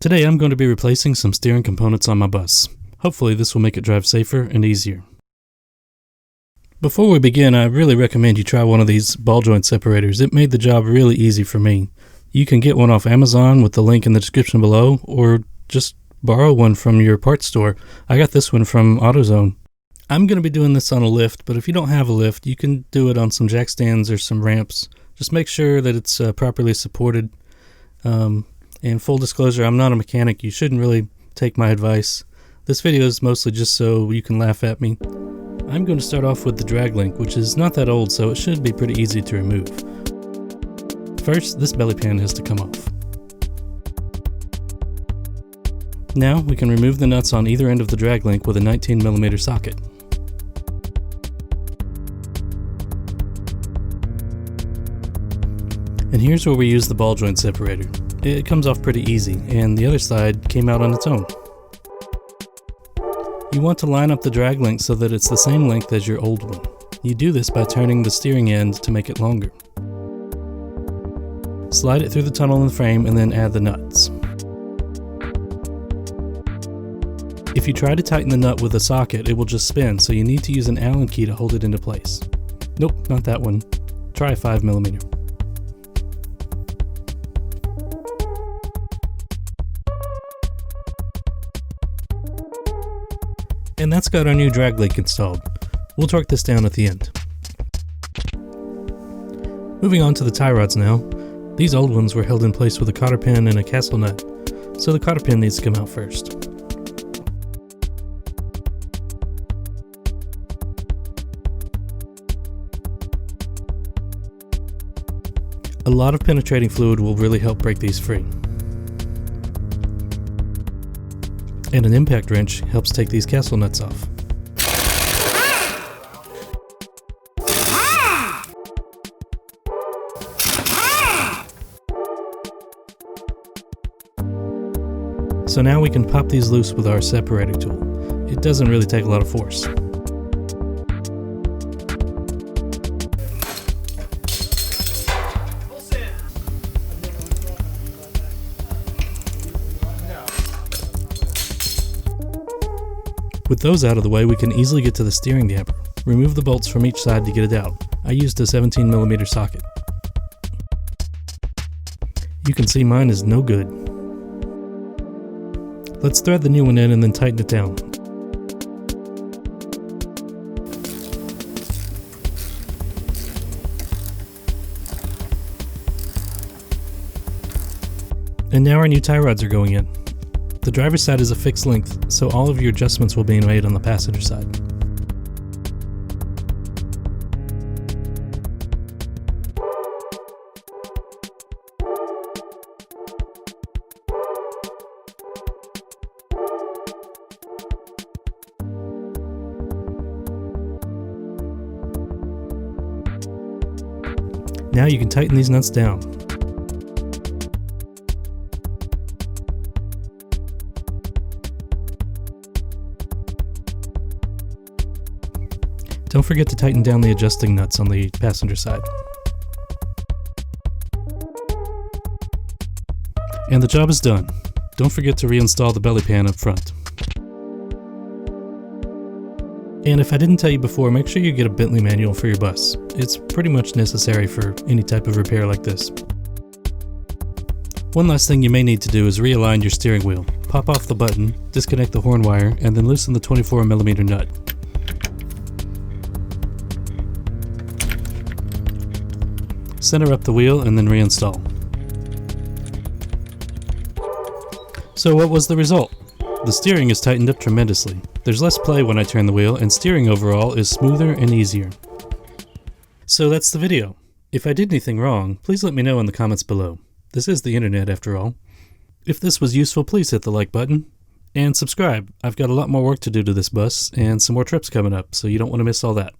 Today I'm going to be replacing some steering components on my bus. Hopefully this will make it drive safer and easier. Before we begin, I really recommend you try one of these ball joint separators. It made the job really easy for me. You can get one off Amazon with the link in the description below, or just borrow one from your parts store. I got this one from AutoZone. I'm going to be doing this on a lift, but if you don't have a lift, you can do it on some jack stands or some ramps. Just make sure that it's properly supported. And full disclosure, I'm not a mechanic. You shouldn't really take my advice. This video is mostly just so you can laugh at me. I'm going to start off with the drag link, which is not that old, so it should be pretty easy to remove. First, this belly pan has to come off. Now we can remove the nuts on either end of the drag link with a 19mm socket. And here's where we use the ball joint separator. It comes off pretty easy, and the other side came out on its own. You want to line up the drag link so that it's the same length as your old one. You do this by turning the steering end to make it longer. Slide it through the tunnel in the frame and then add the nuts. If you try to tighten the nut with a socket, it will just spin, so you need to use an Allen key to hold it into place. Nope, not that one. Try a 5mm. And that's got our new drag link installed. We'll torque this down at the end. Moving on to the tie rods now. These old ones were held in place with a cotter pin and a castle nut, so the cotter pin needs to come out first. A lot of penetrating fluid will really help break these free. And an impact wrench helps take these castle nuts off. So now we can pop these loose with our separator tool. It doesn't really take a lot of force. With those out of the way, we can easily get to the steering damper. Remove the bolts from each side to get it out. I used a 17mm socket. You can see mine is no good. Let's thread the new one in and then tighten it down. And now our new tie rods are going in. The driver's side is a fixed length, so all of your adjustments will be made on the passenger side. Now you can tighten these nuts down. Don't forget to tighten down the adjusting nuts on the passenger side. And the job is done. Don't forget to reinstall the belly pan up front. And if I didn't tell you before, make sure you get a Bentley manual for your bus. It's pretty much necessary for any type of repair like this. One last thing you may need to do is realign your steering wheel. Pop off the button, disconnect the horn wire, and then loosen the 24mm nut. Center up the wheel and then reinstall. So what was the result? The steering is tightened up tremendously. There's less play when I turn the wheel, and steering overall is smoother and easier. So that's the video. If I did anything wrong, please let me know in the comments below. This is the internet after all. If this was useful, please hit the like button and subscribe. I've got a lot more work to do to this bus and some more trips coming up, so you don't want to miss all that.